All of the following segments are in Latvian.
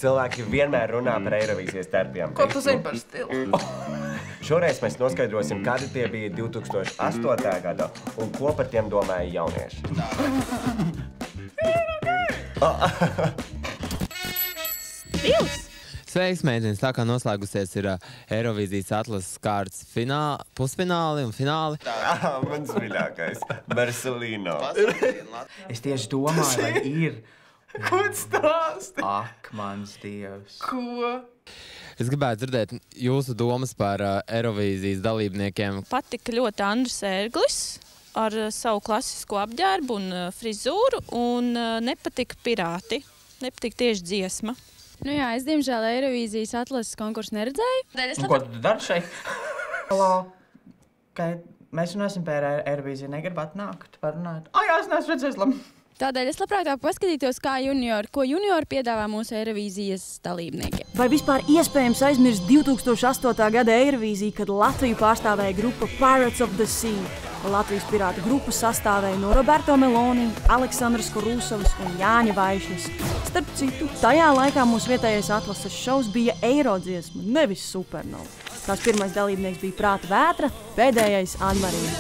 Cilvēki vienmēr runā par Eirovīzijas darbiem. Ko tu zini par stilu? Šoreiz mēs noskaidrosim, kādi tie bija 2008. gada un ko par tiem domāja jaunieši. Stils! Sveiks, meitenes! Tā kā noslēgusies ir Eirovīzijas atlases kārtas pusfināli un fināli. Mans mīļākais. Marcelino. Es tieši domāju, vai ir. Ko tu stāsti? Ak, mans Dievs. Ko? Es gribētu dzirdēt jūsu domas par Eirovīzijas dalībniekiem. Patika ļoti Andris Ērglis ar savu klasisko apģērbu un frizūru, un nepatika pirāti. Nepatika tieši dziesma. Nu jā, es diemžēl Eirovīzijas atlases konkursu neredzēju. Un ko tu dari šeit? Halo, mēs runāsim par Eirovīziju, negribat nākt, parunāt? Jā, es neesmu redzējis, labi. Tādēļ es labprātāk paskatītos, ko juniori piedāvā mūsu Eirovīzijas dalībniekiem. Vai vispār iespējams aizmirst 2008. gada Eirovīziju, kad Latviju pārstāvēja grupa Pirates of the Sea? Latvijas pirātu grupu sastāvēja no Roberto Meloni, Aleksandras Korūsovas un Jāņa Vaišņas. Starp citu, tajā laikā mūsu vietējais atlases šovs bija Eirodziesma, nevis Supernova. Tās pirmais dalībnieks bija Prāta Vētra, pēdējais Anmarina.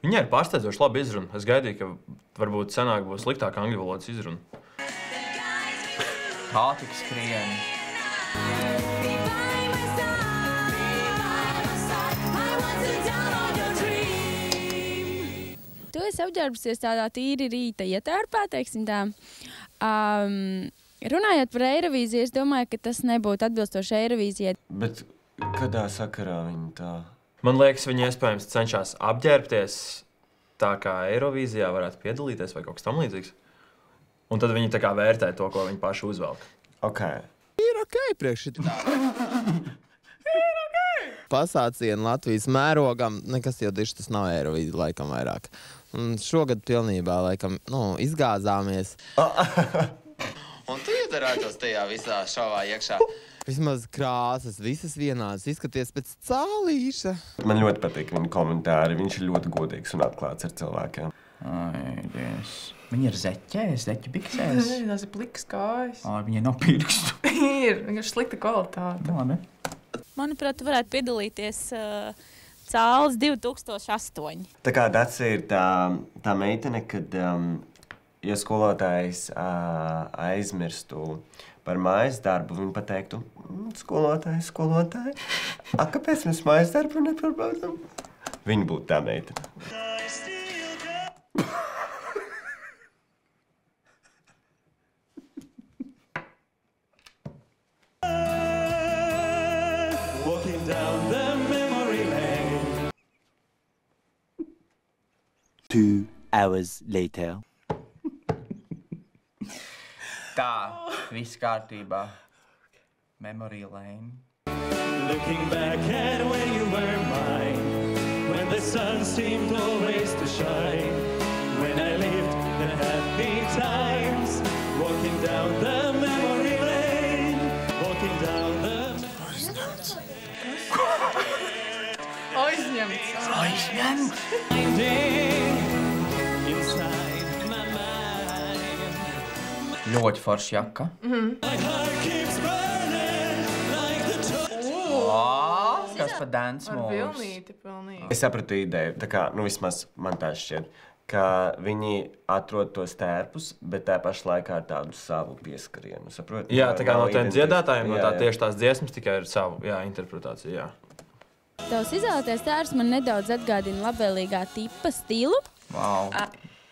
Viņai ir pārsteidzoši labi izruna. Es gaidīju, ka varbūt senāk būs sliktāka angļu valodas izruna. Kā tik skrien? Tu esi apģērbusies tādā tīri rīta ietērpā, teiksim tā. Runājot par Eirovīziju, es domāju, ka tas nebūtu atbilstoši Eirovīzijai. Bet kādā sakarā viņi tā? Man liekas, viņi iespējams cenšas apģērbties tā, kā Eirovīzijā varētu piedalīties vai kaut kas tam līdzīgs. Un tad viņi tā kā vērtē to, ko viņi paši uzvelk. Ok. Ir ok priekš šitā. Ir ok! Pasācienu Latvijas mērogam, nekas jau diši tas nav Eirovīzija laikam vairāk. Un šogad pilnībā laikam, izgāzāmies. Un tu iedarētos tajā visā šovā iekšā. Vismaz krāsas, visas vienādas, izskaties pēc cālīša. Man ļoti patīk viņa komentāri. Viņš ir ļoti godīgs un atklāts ar cilvēkiem. Ai, Dievs. Viņi ir zeķēs, zeķi biksēs. Tās ir plikas kājas. Viņai nav pirkstu. Ir, vienkārši slikta kvalitāte. Labi. Manuprāt, tu varētu piedalīties Cāles 2008. Tā kā Dace ir tā meitene, kad, ja skolotājs aizmirstu par mājas darbu, viņi pateiktu, skolotāji, kāpēc mēs mājas darbu nepārbaudām? Viņa būtu tā meitene. Walking down the memory lane. 2 hours later. Tā, viss kārtībā. Memory lane. Looking back at when you were mine, when the sun seemed always to shine, when I lived the happy times, walking down the memory lane, walking down the... Aizņemts. Inside my mind. Ļoti forša jaka. My heart keeps burning like the Kas pa dance Ar moves? vilnīti pilnīgi. Es sapratu ideju, tā kā, vismaz man tā šķiet, ka viņi atrod tos tērpus, bet tā paša laikā ar tādu savu pieskarienu, saproti? Jā, tā kā no tiem dziedātājiem, no tieši tās dziesmas tikai ir savu, interpretāciju, jā. Tavs izvēlētais tērs man nedaudz atgādina labvēlīgā tipa stilu. Wow.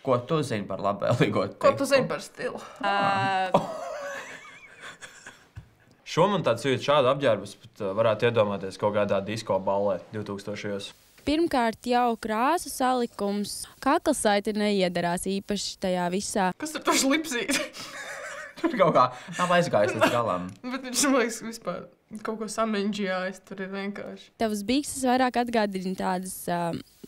Ko tu zini par labvēlīgo tipu? Ko tu zini par stilu? Šo man tāds jūt šādu apģērbus, bet varētu iedomāties kaut kādā disko ballē 2000. Pirmkārt jau krāsu salikums. Kaklasaite neiedarās īpaši tajā visā. Kas tur taču lipsīt? Tur kaut kā nav aizgājis līdz galam. Bet viņš, man liekas, vispār kaut ko sameņģījājis, tur ir vienkārši. Tavas bikses vairāk atgādina tādas,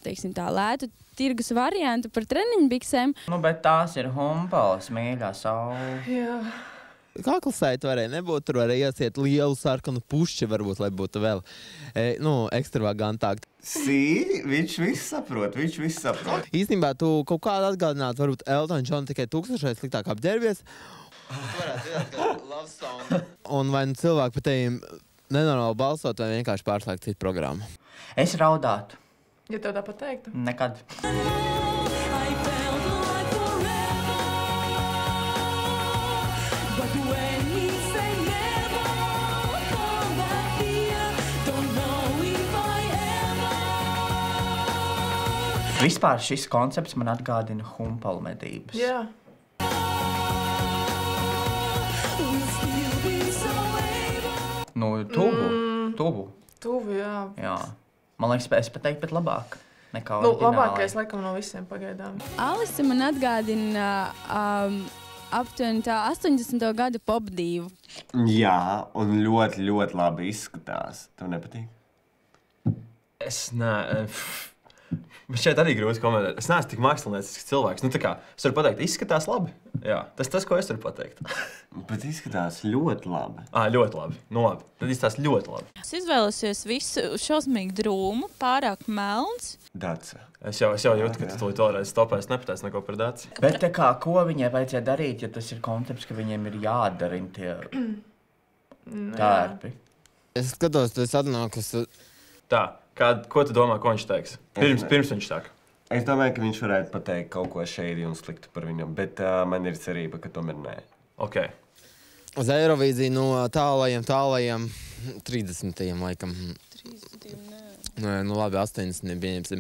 teiksim tā, lētu tirgus variantu par treniņu biksēm. Nu, bet tās ir humpalas, mīļā saule. Jā. Kaklasēta varēja nebūt, tur varēja iesiet lielu sarkanu pušķi, varbūt, lai būtu vēl ekstravagantāk. Viņš viss saprot. Īstenībā tu kaut kādu atgādināt, varbūt Elton John tikai 1000 sliktāk apģērbies. Tu varētu dzirdēt, ka love song. Un vai nu cilvēki par tevim nenormāli balsot, vai vienkārši pārslēgt citu programmu? Es raudātu. Ja tev tāpat teiktu? Nekad. Vispār šis koncepts man atgādina humpalu medības. Jā. Nu, tuvu. Tuvu, jā. Jā. Man liekas, es pat teiktu, bet labāk nekā labākais, laikam, no visiem pagaidām. Alise man atgādina aptuveni tā 80. gada popdīvu. Jā, un ļoti, ļoti labi izskatās. Tev nepatīk? Es šeit arī grūti komentēt. Es neesmu tik māksliniecisks cilvēks. Nu, tā kā es varu pateikt, izskatās labi. Jā, tas, ko es varu pateikt. Bet izskatās ļoti labi. Ļoti labi. Nu, labi. Tad izskatās ļoti labi. Es izvēlēsies visu šausmīgi drūmu, pārāk melns. Dace. Es jau jūtu, ka tu tūlīt vēlreiz stopēs, nepateici neko par Daci. Bet tā kā, ko viņai vajadzēja darīt, ja tas ir koncepts, ka viņiem ir jādarina tie tērpi? Es skatos, tu esi atnākus... Tā. Ko tu domā, ko viņš teiks? Pirms viņš saka. Es domāju, ka viņš varētu pateikt kaut ko šeidi un sliktu par viņam, bet man ir cerība, ka tomēr nē. Ok. Uz Eirovīziju no tālajiem 30. laikam. 30. Nē, nu labi, 80. pieņemsim.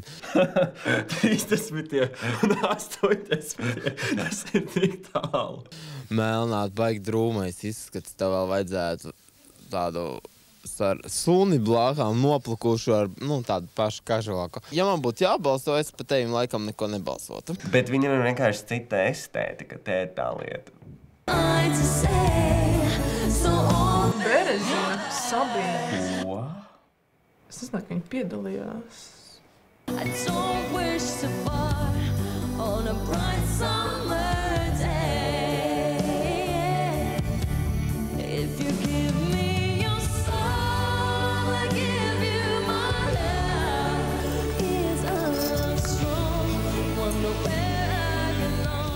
30. un 80. Tas ir tik tālu. Melnāt, baigi drūmais izskats, tev vēl vajadzētu tādu... ar suni blākām noplukušu ar tādu pašu kažoku. Ja man būtu jābalso, es pat tevim laikam neko nebalsotu. Bet viņam ir vienkārši cita estētika, tā ir tā lieta. Berezina, Sabīne. Ko? Es nezinu, ka viņi piedalījās.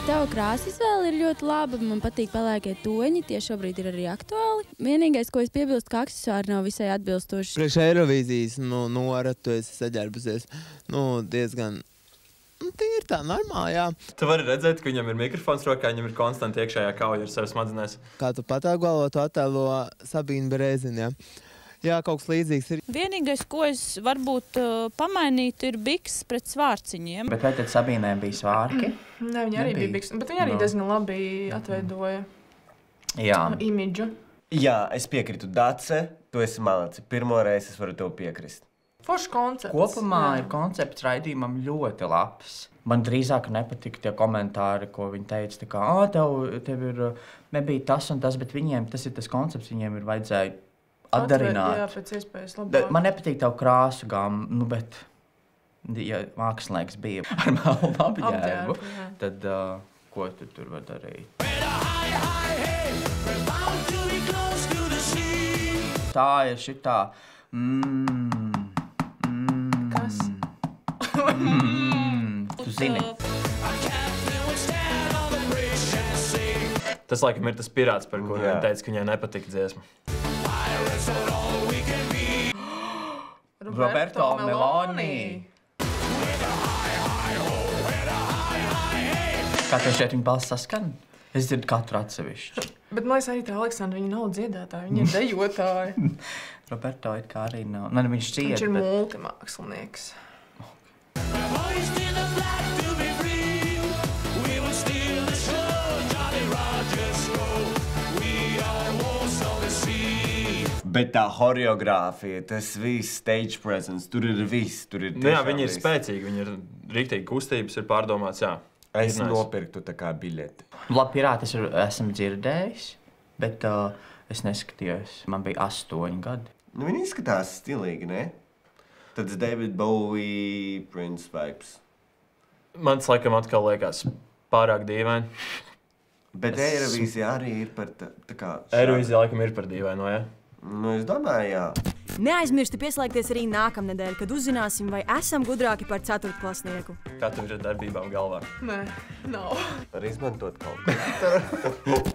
Tava krāsa izvēle ir ļoti laba. Man patīk pelēkie toņi. Tie šobrīd ir arī aktuāli. Vienīgais, ko es piebilstu, ka aksesuāri nav visai atbilstoši. Priekš Eirovīzijas Nora, tu esi saģērbusies diezgan... Tie ir tā normāli, jā. Tu vari redzēt, ka viņam ir mikrofons rokā, viņam ir konstanti iekšējā kauja ar sevi smadzenēs. Kā tu patēgolo, tu attēlo Sabīnu Berezini, jā. Jā, kaut kas līdzīgs ir. Vienīgais, ko es varbūt pamainītu, ir biks pret svārciņiem. Bet vai tad Sabīnē bija svārki? Nē, viņa arī bija biks, bet viņa arī diezgan labi atveidoja imidžu. Jā, es piekrītu Dace, tu esi malaci. Pirmo reizi es varu tev piekrist. Foršs koncepts. Kopumā ir koncepts raidījumam ļoti labs. Man drīzāk nepatika tie komentāri, ko viņi teica, tā kā, tev ir, nebija tas un tas, bet viņiem tas ir tas koncepts, viņiem ir vajadzēja atdarināt. Jā, pēc iespējas labāk. Man nepatīk tavu krāsu gāmu, bet, ja mākslinieks bija ar melnu apģērbu, tad ko tu tur var darīt? Tā ir šitā... Kas? Tu zini. Tas, laikam, ir tas pirāts, par kuru viņa teica, ka viņai nepatika dziesma. Roberto Meloni. Kā tev šeit viņa balss saskan? Es dzirdu katru atsevišķu. Bet man liekas arī tā Aleksandra, viņa nav dziedātāja, viņa ir dejotāja. Roberto it kā arī nav. Nu, viņš dzied, Viņš ir multimākslinieks. Bet tā horeogrāfija, tas viss, stage presence, tur ir viss. Jā, viņi ir spēcīgi, viņi ir riktīgi kustības, ir pārdomāts, jā. Es nopirktu tā kā biļeti. Labi, pirāti esmu dzirdējis, bet es neskatījos. Man bija 8 gadi. Nu, viņi izskatās stilīgi, ne? Tāds David Bowie, Prince vibes. Man tas laikam atkal liekas pārāk dīvaini. Bet Eirovīzija arī ir par tā kā... Eirovīzija laikam ir par dīvaino, ja? Nu, es domāju, jā. Neaizmirsti pieslēgties arī nākamnedēļ, kad uzzināsim, vai esam gudrāki par 4. klasnieku. Kā tev ir darbībām galvā? Nē, nav. Var izmantot kaut ko.